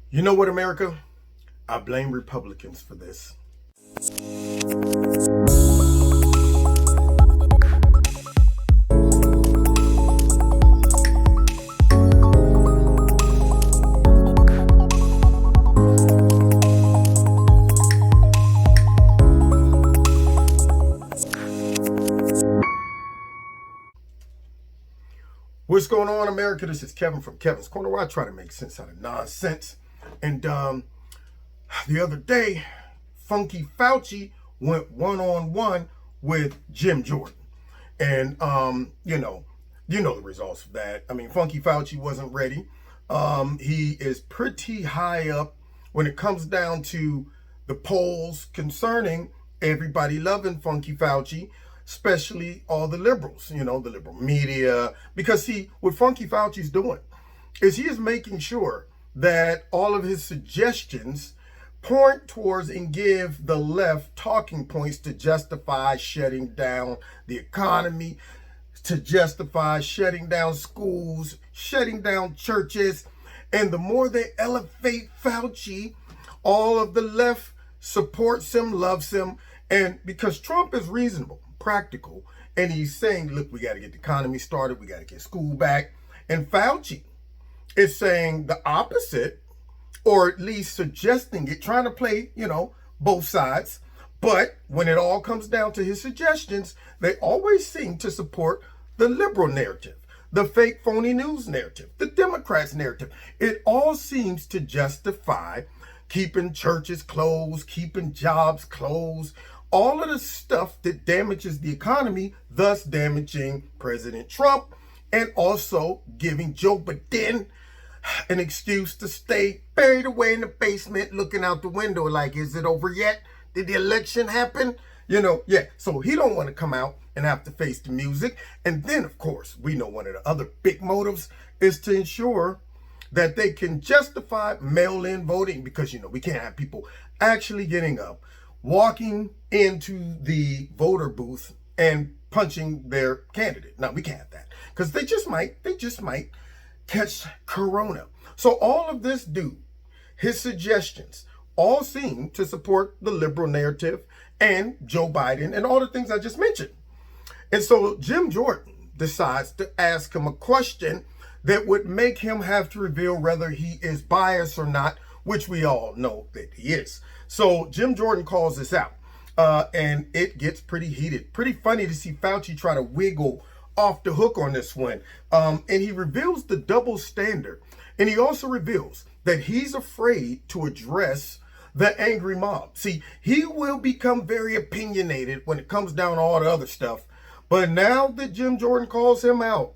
You know what, America? I blame Republicans for this. What's going on, America? This is Kevin from Kevin's Corner, where I try to make sense out of nonsense. And the other day, Funky Fauci went one-on-one with Jim Jordan. And, you know the results of that. I mean, Funky Fauci wasn't ready. He is pretty high up when it comes down to the polls concerning everybody loving Funky Fauci, especially all the liberals, the liberal media, because what Funky Fauci's doing is he is making sure that all of his suggestions point towards and give the left talking points to justify shutting down the economy, to justify shutting down schools, shutting down churches. And the more they elevate Fauci, all of the left supports him, loves him. And because Trump is reasonable, practical, and he's saying, look, we got to get the economy started, we got to get school back. And Fauci is saying the opposite, or at least suggesting it, trying to play, both sides. But when it all comes down to his suggestions, they always seem to support the liberal narrative, the fake phony news narrative, the Democrats narrative. It all seems to justify keeping churches closed, keeping jobs closed, all of the stuff that damages the economy, thus damaging President Trump, and also giving Joe Biden an excuse to stay buried away in the basement looking out the window like, is it over yet? Did the election happen? So he don't want to come out and have to face the music. And then, of course, we know one of the other big motives is to ensure that they can justify mail-in voting, because, we can't have people actually getting up, walking into the voter booth and punching their candidate. Now, we can't have that because they just might catch corona. So all of this dude, his suggestions, all seem to support the liberal narrative and Joe Biden and all the things I just mentioned. And so Jim Jordan decides to ask him a question that would make him have to reveal whether he is biased or not, which we all know that he is. So Jim Jordan calls this out, and it gets pretty heated. Pretty funny to see Fauci try to wiggle off the hook on this one. And he reveals the double standard. And he also reveals that he's afraid to address the angry mob. See, he will become very opinionated when it comes down to all the other stuff. But now that Jim Jordan calls him out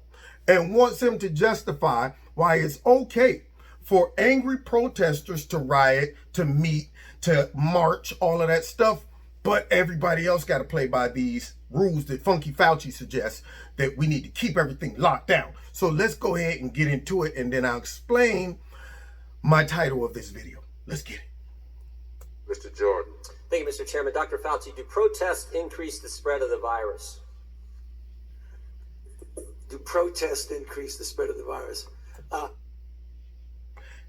and wants him to justify why it's okay for angry protesters to riot, to meet, to march, all of that stuff, but everybody else got to play by these rules that Funky Fauci suggests, that we need to keep everything locked down. So let's go ahead and get into it, and then I'll explain my title of this video. Let's get it. Mr. Jordan. Thank you, Mr. Chairman. Dr. Fauci, do protests increase the spread of the virus? Do protests increase the spread of the virus?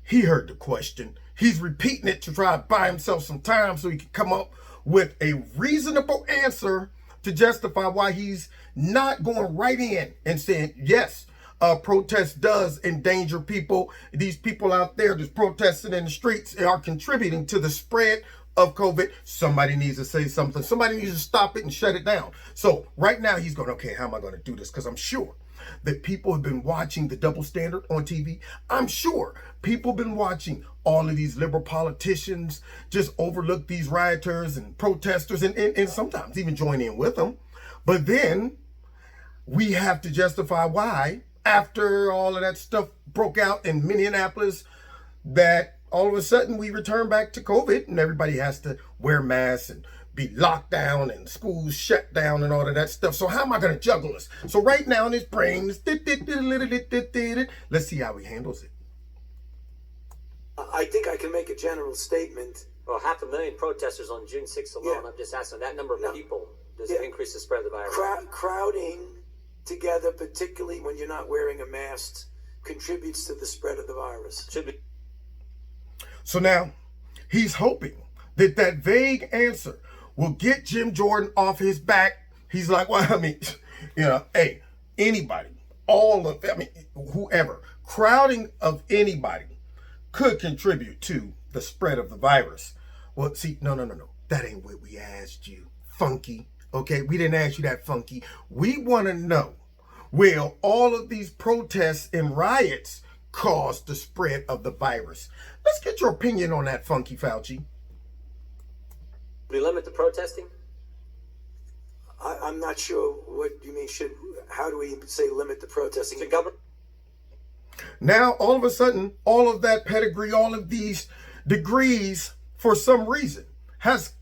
He heard the question. He's repeating it to try to buy himself some time so he can come up with a reasonable answer to justify why he's not going right in and saying, yes, protest does endanger people. These people out there that's protesting in the streets are contributing to the spread of COVID. Somebody needs to say something. Somebody needs to stop it and shut it down. So right now he's going, okay, how am I going to do this? Because I'm sure that people have been watching the double standard on TV. I'm sure people have been watching all of these liberal politicians just overlook these rioters and protesters and sometimes even join in with them. But then we have to justify why, after all of that stuff broke out in Minneapolis, that all of a sudden we return back to COVID and everybody has to wear masks and be locked down and schools shut down and all of that stuff. So how am I going to juggle this? So right now in his brain, let's see how he handles it. I think I can make a general statement. Well, 500,000 protesters on June 6th alone. Yeah. I'm just asking that number of people. Does it increase the spread of the virus? Crowding together, particularly when you're not wearing a mask, contributes to the spread of the virus. Should be. So now he's hoping that that vague answer will get Jim Jordan off his back. He's like, well, I mean, hey, anybody, whoever, crowding of anybody could contribute to the spread of the virus. Well, see, no. That ain't what we asked you, Funky. Okay, we didn't ask you that, Funky. We want to know, will all of these protests and riots cause the spread of the virus? Let's get your opinion on that, Funky Fauci. We limit the protesting? I'm not sure what you mean. How do we say limit the protesting? The government. Now, all of a sudden, all of that pedigree, all of these degrees, for some reason, has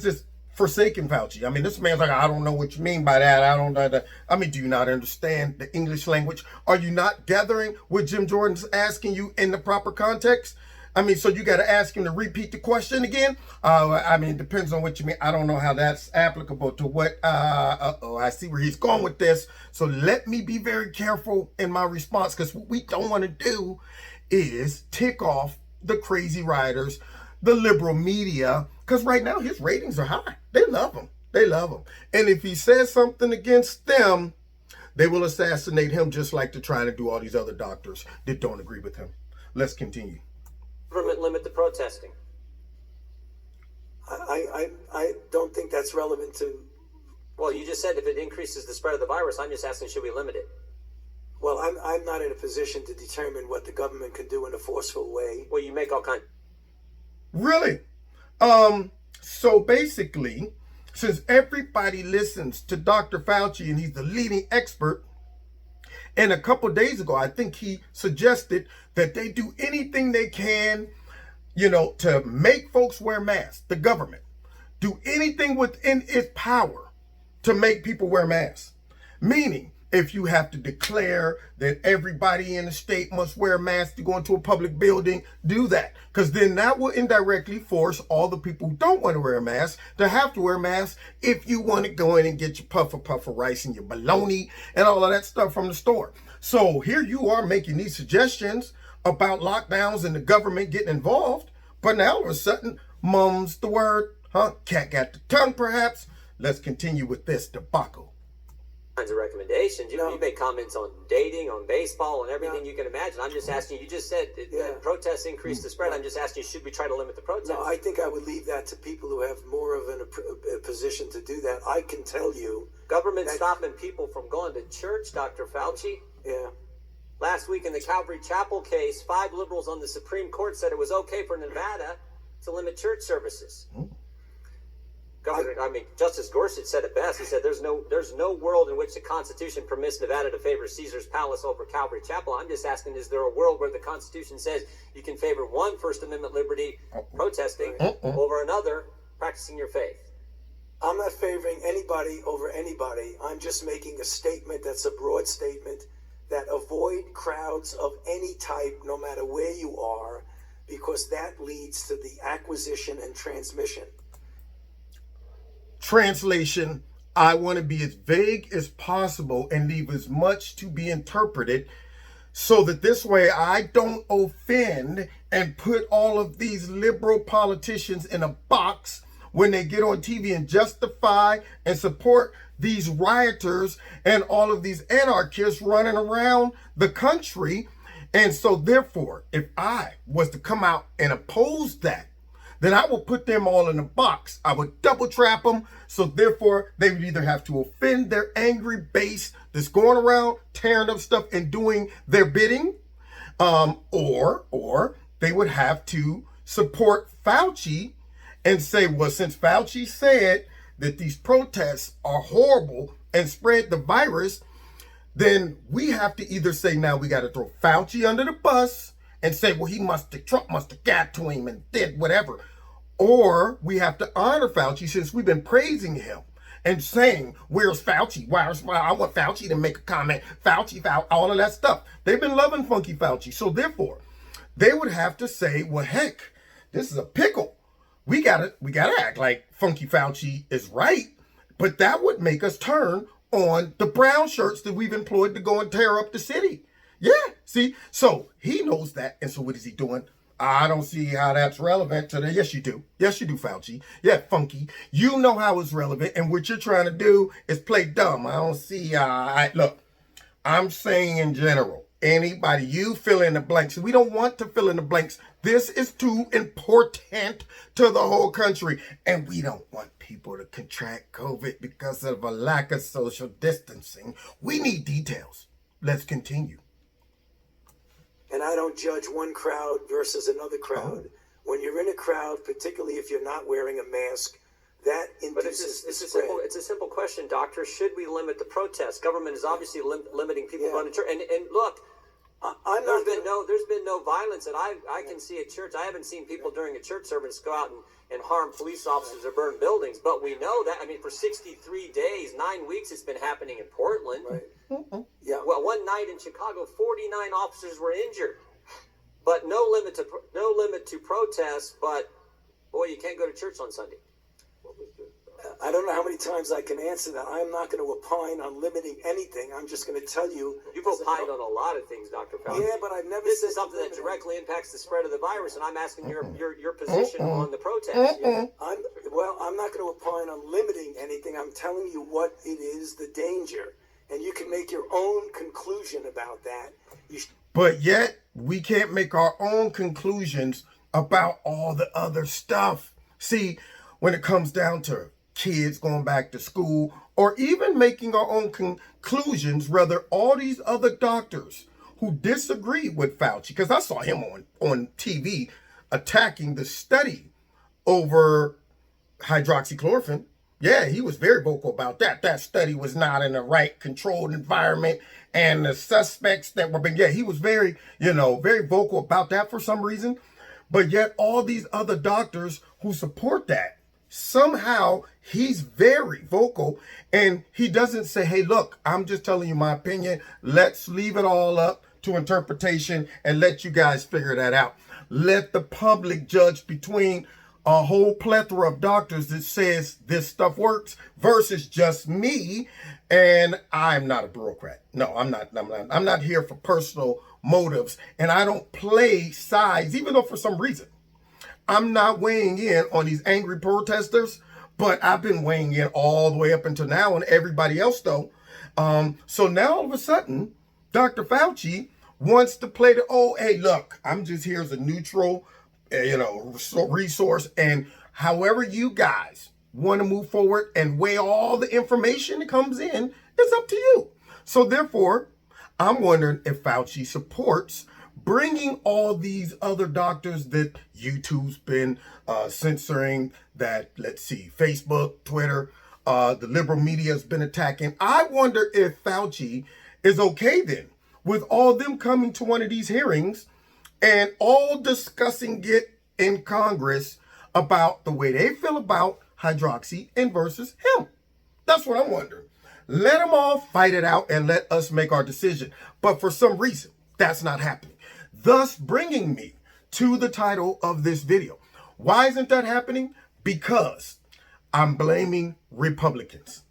just forsaken Fauci. I mean, this man's like, I don't know what you mean by that. I don't know that. I mean, do you not understand the English language? Are you not gathering what Jim Jordan's asking you in the proper context? I mean, so you got to ask him to repeat the question again? I mean, it depends on what you mean. I don't know how that's applicable to what, I see where he's going with this. So let me be very careful in my response, because what we don't want to do is tick off the crazy rioters, the liberal media, because right now his ratings are high. They love him. They love him. And if he says something against them, they will assassinate him, just like they're trying to do all these other doctors that don't agree with him. Let's continue. Government limit the protesting. I don't think that's relevant to. Well, you just said if it increases the spread of the virus, I'm just asking, should we limit it? Well, I'm not in a position to determine what the government can do in a forceful way. Well, you make all kinds. Really? So basically, since everybody listens to Dr. Fauci and he's the leading expert, and a couple days ago, I think he suggested that they do anything they can, to make folks wear masks. The government do anything within its power to make people wear masks. Meaning, if you have to declare that everybody in the state must wear a mask to go into a public building, do that. Because then that will indirectly force all the people who don't want to wear a mask to have to wear masks if you want to go in and get your puff of rice and your bologna and all of that stuff from the store. So here you are making these suggestions about lockdowns and the government getting involved. But now all of a sudden, mum's the word, cat got the tongue perhaps. Let's continue with this debacle. Kinds of recommendations. You make comments on dating, on baseball, and everything you can imagine. I'm just asking you. Just said that protests increase the spread. I'm just asking you, should we try to limit the protests? No, I think I would leave that to people who have more of a position to do that. I can tell you, government stopping people from going to church, Dr. Fauci. Yeah. Last week in the Calvary Chapel case, 5 liberals on the Supreme Court said it was okay for Nevada to limit church services. Justice Gorsuch said it best. He said, "There's no world in which the Constitution permits Nevada to favor Caesar's Palace over Calvary Chapel." I'm just asking, is there a world where the Constitution says you can favor one First Amendment liberty, protesting, over another, practicing your faith? I'm not favoring anybody over anybody. I'm just making a statement that's a broad statement that avoid crowds of any type, no matter where you are, because that leads to the acquisition and transmission. Translation, I want to be as vague as possible and leave as much to be interpreted so that this way I don't offend and put all of these liberal politicians in a box when they get on TV and justify and support these rioters and all of these anarchists running around the country. And so therefore, if I was to come out and oppose that, then I will put them all in a box. I would double trap them. So therefore, they would either have to offend their angry base that's going around tearing up stuff and doing their bidding, or they would have to support Fauci and say, well, since Fauci said that these protests are horrible and spread the virus, then we have to either say, now we got to throw Fauci under the bus and say, well, Trump must have got to him and did whatever. Or we have to honor Fauci since we've been praising him and saying, where's Fauci? I want Fauci to make a comment. Fauci, all of that stuff. They've been loving Funky Fauci. So therefore, they would have to say, well, heck, this is a pickle. We gotta act like Funky Fauci is right. But that would make us turn on the brown shirts that we've employed to go and tear up the city. Yeah, see? So he knows that. And so what is he doing? I don't see how that's relevant to the, yes you do. Yes you do, Fauci. Yeah, Funky. You know how it's relevant, and what you're trying to do is play dumb. I don't see, look, I'm saying in general, anybody, you fill in the blanks. We don't want to fill in the blanks. This is too important to the whole country, and we don't want people to contract COVID because of a lack of social distancing. We need details. Let's continue. And I don't judge one crowd versus another crowd. Oh. When you're in a crowd, particularly if you're not wearing a mask, that induces the spread. It's a simple question, doctor. Should we limit the protests? Government is obviously limiting people going to church. And look, there's been no violence that I can see at church. I haven't seen people during a church service go out and harm police officers or burn buildings. But we know that, I mean, for 63 days, 9 weeks, it's been happening in Portland. Right. Yeah. Well, one night in Chicago, 49 officers were injured. But no limit to protests. But boy, you can't go to church on Sunday. I don't know how many times I can answer that. I'm not going to opine on limiting anything. I'm just going to tell you. You've opined on a lot of things, Dr. Fauci. Yeah, but I've never This said is something that limiting. directly impacts the spread of the virus, and I'm asking your position on the protest. I'm not going to opine on limiting anything. I'm telling you what it is, the danger. And you can make your own conclusion about that. But yet, we can't make our own conclusions about all the other stuff. See, when it comes down to kids going back to school, or even making our own conclusions, rather, all these other doctors who disagree with Fauci, because I saw him on TV attacking the study over hydroxychloroquine. Yeah, he was very vocal about that. That study was not in the right controlled environment, and the suspects that were being, he was very, very vocal about that for some reason. But yet all these other doctors who support that, somehow he's very vocal, and he doesn't say, hey, look, I'm just telling you my opinion. Let's leave it all up to interpretation and let you guys figure that out. Let the public judge between a whole plethora of doctors that says this stuff works versus just me. And I'm not a bureaucrat. No, I'm not here for personal motives, and I don't play sides, even though for some reason I'm not weighing in on these angry protesters, but I've been weighing in all the way up until now on everybody else, though. So now all of a sudden, Dr. Fauci wants to play the, oh, hey, look, I'm just here as a neutral, resource, and however you guys want to move forward and weigh all the information that comes in, it's up to you. So therefore, I'm wondering if Fauci supports bringing all these other doctors that YouTube's been censoring, that, let's see, Facebook, Twitter, the liberal media has been attacking. I wonder if Fauci is okay then with all them coming to one of these hearings and all discussing it in Congress about the way they feel about hydroxy and versus him. That's what I'm wondering. Let them all fight it out and let us make our decision. But for some reason, that's not happening. Thus bringing me to the title of this video. Why isn't that happening? Because I'm blaming Republicans.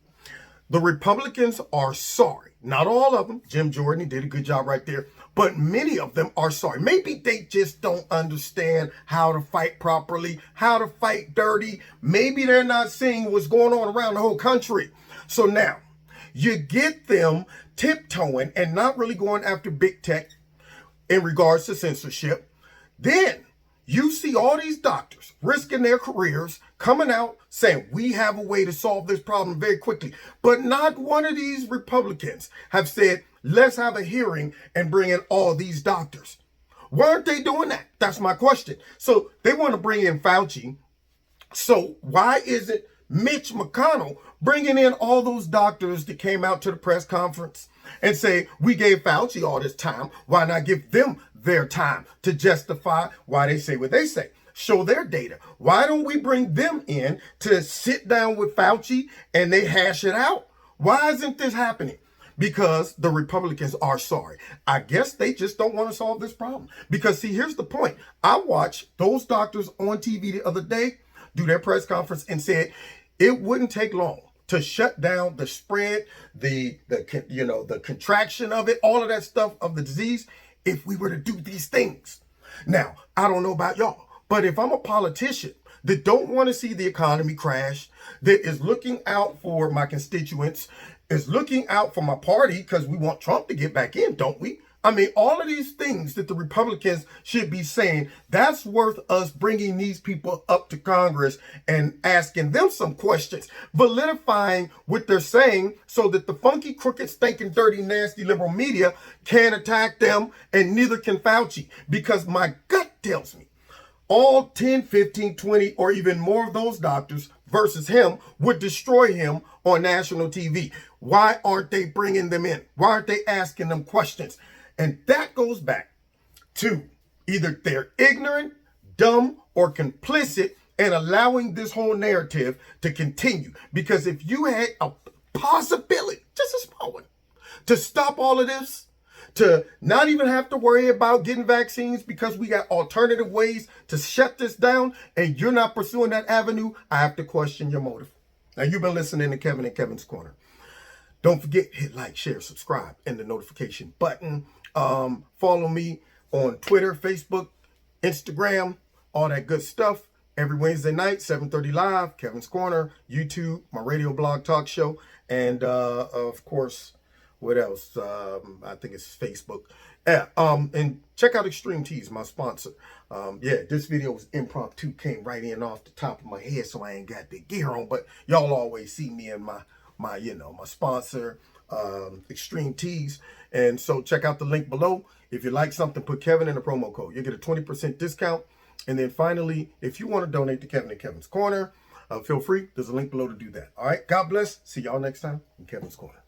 The Republicans are sorry. Not all of them. Jim Jordan did a good job right there. But many of them are sorry. Maybe they just don't understand how to fight properly, how to fight dirty. Maybe they're not seeing what's going on around the whole country. So now, you get them tiptoeing and not really going after big tech in regards to censorship. Then you see all these doctors risking their careers, coming out saying, we have a way to solve this problem very quickly. But not one of these Republicans have said, let's have a hearing and bring in all these doctors. Why aren't they doing that? That's my question. So they want to bring in Fauci. So why isn't Mitch McConnell bringing in all those doctors that came out to the press conference and say, we gave Fauci all this time. Why not give them their time to justify why they say what they say? Show their data. Why don't we bring them in to sit down with Fauci and they hash it out? Why isn't this happening? Because the Republicans are sorry. I guess they just don't want to solve this problem. Because see, here's the point. I watched those doctors on TV the other day do their press conference and said it wouldn't take long to shut down the spread, the contraction of it, all of that stuff of the disease, if we were to do these things. Now, I don't know about y'all, but if I'm a politician that don't want to see the economy crash, that is looking out for my constituents, is looking out for my party, because we want Trump to get back in, don't we? I mean, all of these things that the Republicans should be saying, that's worth us bringing these people up to Congress and asking them some questions, validifying what they're saying so that the funky, crooked, stinking, dirty, nasty liberal media can't attack them, and neither can Fauci, because my gut tells me all 10, 15, 20, or even more of those doctors versus him would destroy him on national TV. Why aren't they bringing them in? Why aren't they asking them questions? And that goes back to either they're ignorant, dumb, or complicit in allowing this whole narrative to continue. Because if you had a possibility, just a small one, to stop all of this, to not even have to worry about getting vaccines because we got alternative ways to shut this down, and you're not pursuing that avenue, I have to question your motive. Now, you've been listening to Kevin and Kevin's Corner. Don't forget, hit like, share, subscribe, and the notification button. Follow me on Twitter, Facebook, Instagram, all that good stuff. Every Wednesday night, 7:30 live, Kevin's Corner, YouTube, my radio blog talk show, and of course, what else? I think it's Facebook. Yeah, and check out Extreme Teas, my sponsor. Yeah, this video was impromptu, came right in off the top of my head, so I ain't got the gear on, but y'all always see me in my sponsor, Extreme Teas. And so check out the link below. If you like something, put Kevin in the promo code. You get a 20% discount. And then finally, if you want to donate to Kevin and Kevin's Corner, feel free. There's a link below to do that. All right. God bless. See y'all next time in Kevin's Corner.